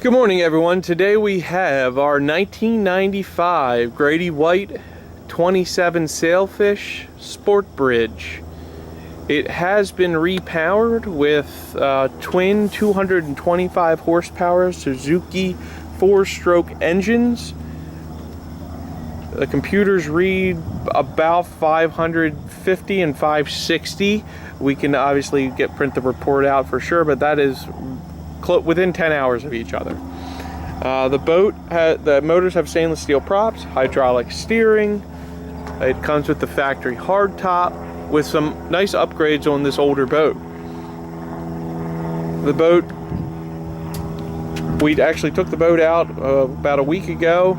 Good morning, everyone. Today we have our 1995 Grady White 27 Sailfish Sport Bridge. It has been repowered with twin 225 horsepower Suzuki 4-stroke engines. The computers read about 550 and 560. We can obviously print the report out for sure, but that is within 10 hours of each other. The motors have stainless steel props, hydraulic steering. It comes with the factory hardtop with some nice upgrades on this older boat. The boat, we actually took the boat out about a week ago,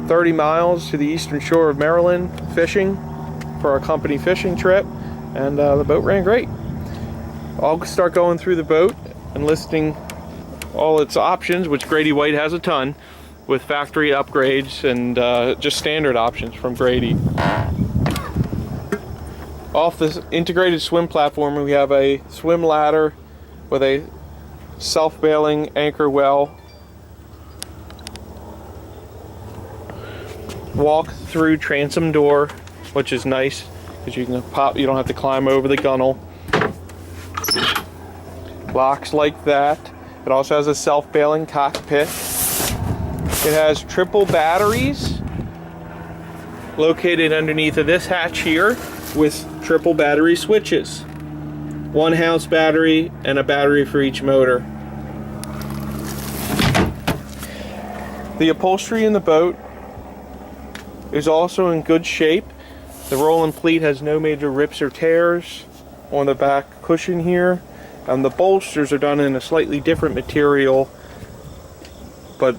30 miles to the eastern shore of Maryland fishing for our company fishing trip, and the boat ran great. I'll start going through the boat and listing all its options, which Grady White has a ton, with factory upgrades and just standard options from Grady. Off this integrated swim platform, we have a swim ladder with a self-bailing anchor well, walk-through transom door, which is nice because you can pop. You don't have to climb over the gunnel. Locks like that. It also has a self-bailing cockpit. It has triple batteries located underneath of this hatch here with triple battery switches. One house battery and a battery for each motor. The upholstery in the boat is also in good shape. The roll-and pleat has no major rips or tears on the back cushion here. The bolsters are done in a slightly different material, but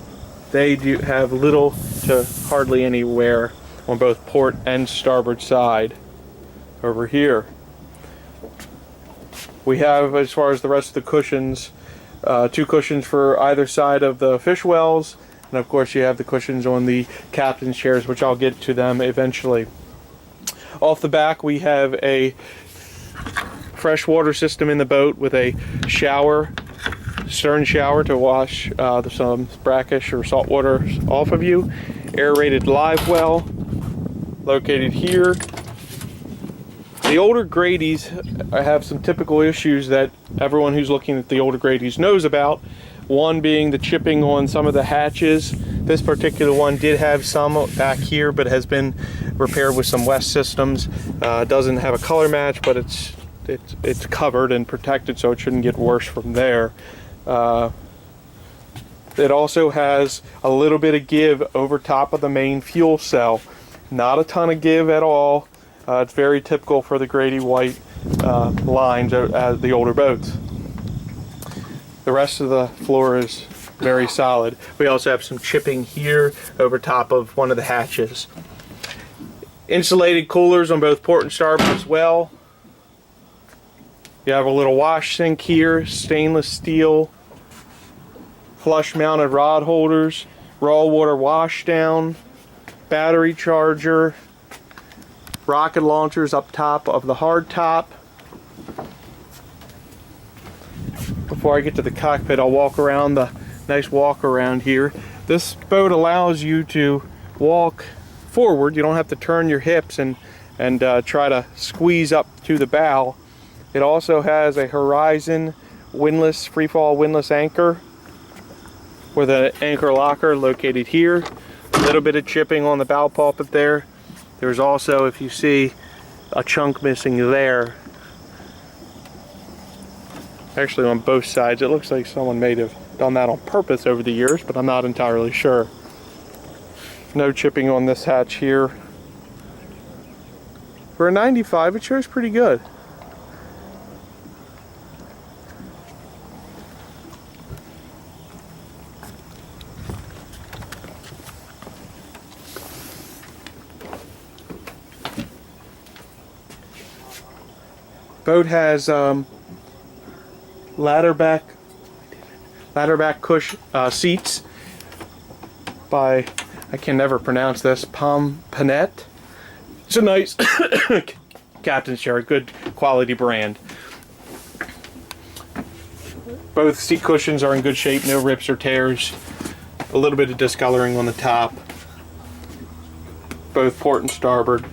they do have little to hardly any wear on both port and starboard side. Over here we have, as far as the rest of the cushions, two cushions for either side of the fish wells, and of course you have the cushions on the captain's chairs, which I'll get to them eventually. Off the back we have a freshwater system in the boat with a shower, stern shower to wash some brackish or salt water off of you. Aerated live well located here. The older Grady's have some typical issues that everyone who's looking at the older Grady's knows about. One being the chipping on some of the hatches. This particular one did have some back here, but has been repaired with some West systems. Doesn't have a color match, but it's covered and protected, so it shouldn't get worse from there. It also has a little bit of give over top of the main fuel cell. Not a ton of give at all. It's very typical for the Grady White lines as the older boats. The rest of the floor is very solid. We also have some chipping here over top of one of the hatches. Insulated coolers on both port and starboard as well. You have a little wash sink here, stainless steel, flush mounted rod holders, raw water wash down, battery charger, rocket launchers up top of the hard top. Before I get to the cockpit, I'll walk around the nice walk around here. This boat allows you to walk forward. You don't have to turn your hips and try to squeeze up to the bow. It also has a Horizon windlass, freefall windlass anchor with an anchor locker located here. A little bit of chipping on the bow pulpit there. There's also, if you see, a chunk missing there. Actually on both sides. It looks like someone may have done that on purpose over the years, but I'm not entirely sure. No chipping on this hatch here. For a 95, it shows pretty good. Boat has ladder back cushion seats by, I can never pronounce this, Pomponette. It's a nice captain's chair, a good quality brand. Both seat cushions are in good shape, no rips or tears. A little bit of discoloring on the top. Both port and starboard.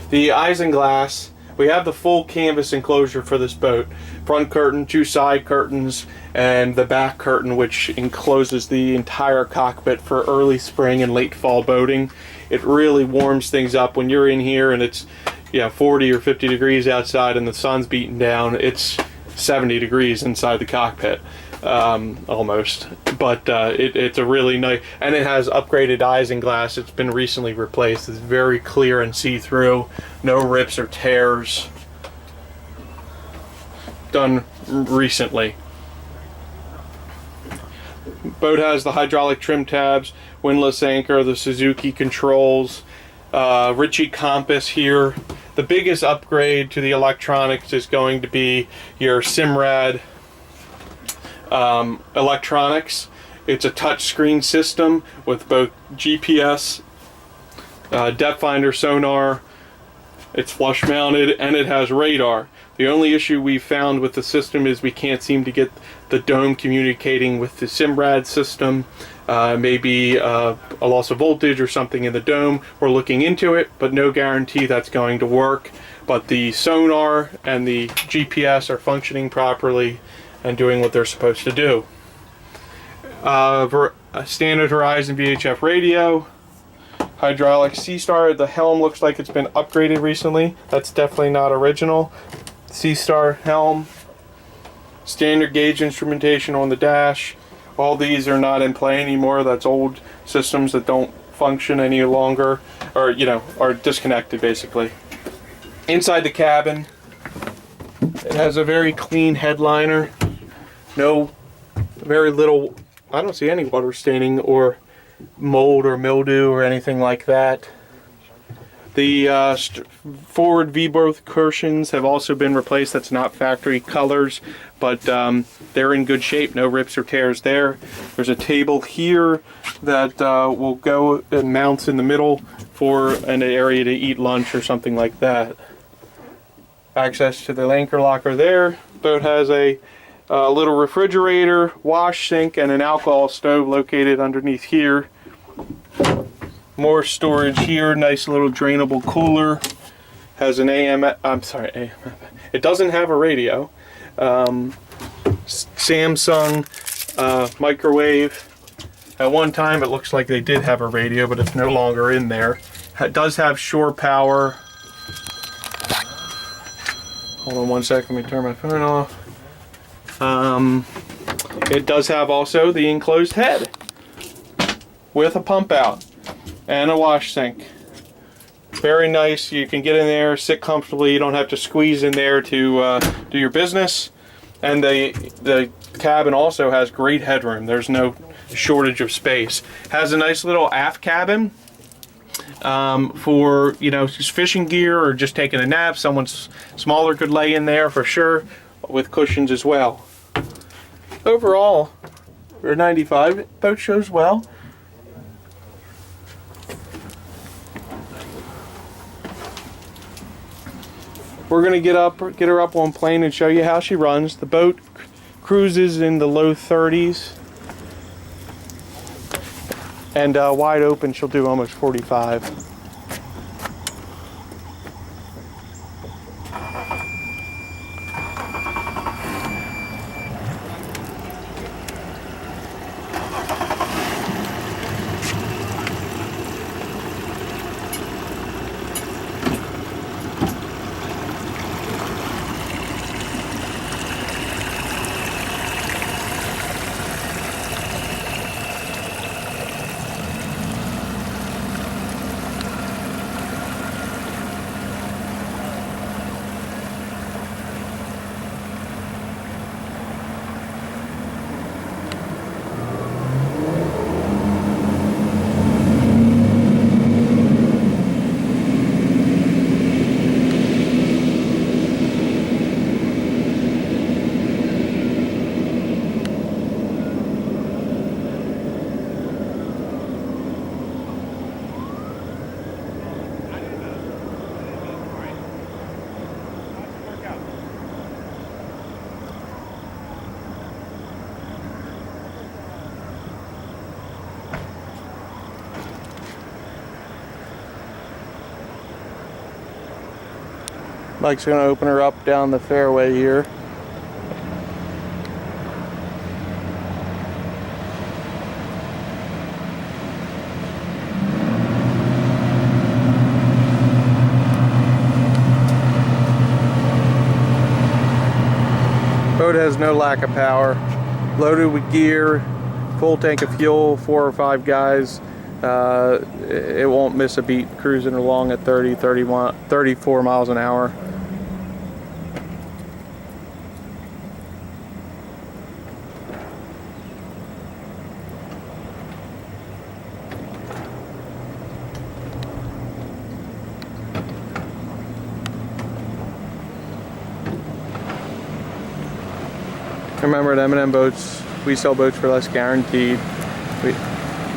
The isinglass, we have the full canvas enclosure for this boat. Front curtain, 2 side curtains, and the back curtain, which encloses the entire cockpit for early spring and late fall boating. It really warms things up when you're in here and it's 40 or 50 degrees outside and the sun's beating down. It's 70 degrees inside the cockpit, almost. But it's a really nice, and it has upgraded isinglass. It's been recently replaced. It's very clear and see-through, no rips or tears. Done recently. Boat has the hydraulic trim tabs, windlass anchor, the Suzuki controls, Ritchie compass here. The biggest upgrade to the electronics is going to be your Simrad electronics. It's a touch screen system with both GPS, depth finder, sonar. It's flush mounted and it has radar. The only issue we found with the system is we can't seem to get the dome communicating with the Simrad system. Maybe a loss of voltage or something in the dome. We're looking into it, but no guarantee that's going to work. But the sonar and the GPS are functioning properly and doing what they're supposed to do. A standard Horizon VHF radio. Hydraulic Seastar. The helm looks like it's been upgraded recently. That's definitely not original. Seastar helm. Standard gauge instrumentation on the dash. All these are not in play anymore. That's old systems that don't function any longer, or are disconnected basically. Inside the cabin, it has a very clean headliner. Very little, I don't see any water staining or mold or mildew or anything like that. The forward V-berth cushions have also been replaced. That's not factory colors, but they're in good shape. No rips or tears there. There's a table here that will go and mounts in the middle for an area to eat lunch or something like that. Access to the anchor locker there. Boat has a little refrigerator, wash sink, and an alcohol stove located underneath here. More storage here, nice little drainable cooler. Has an AM, it doesn't have a radio. Samsung microwave. At one time it looks like they did have a radio, but it's no longer in there. It does have shore power. Hold on one second, let me turn my phone off. It does have also the enclosed head with a pump out and a wash sink. Very nice. You can get in there, sit comfortably. You don't have to squeeze in there to do your business. And the cabin also has great headroom. There's no shortage of space. Has a nice little aft cabin for just fishing gear or just taking a nap. Someone smaller could lay in there for sure, with cushions as well. Overall, for 95, boat shows well. We're going to get her up on plane and show you how she runs. The boat cruises in the low 30s. And wide open, she'll do almost 45. Mike's going to open her up down the fairway here. Boat has no lack of power. Loaded with gear, full tank of fuel, 4 or 5 guys. It won't miss a beat cruising along at 34 miles an hour. Remember, at M&M Boats, we sell boats for less guaranteed.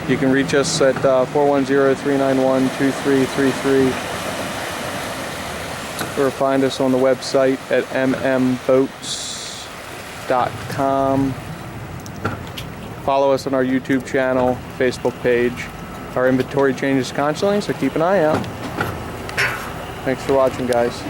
You can reach us at 410-391-2333 or find us on the website at mmboats.com. Follow us on our YouTube channel, Facebook page. Our inventory changes constantly, so keep an eye out. Thanks for watching, guys.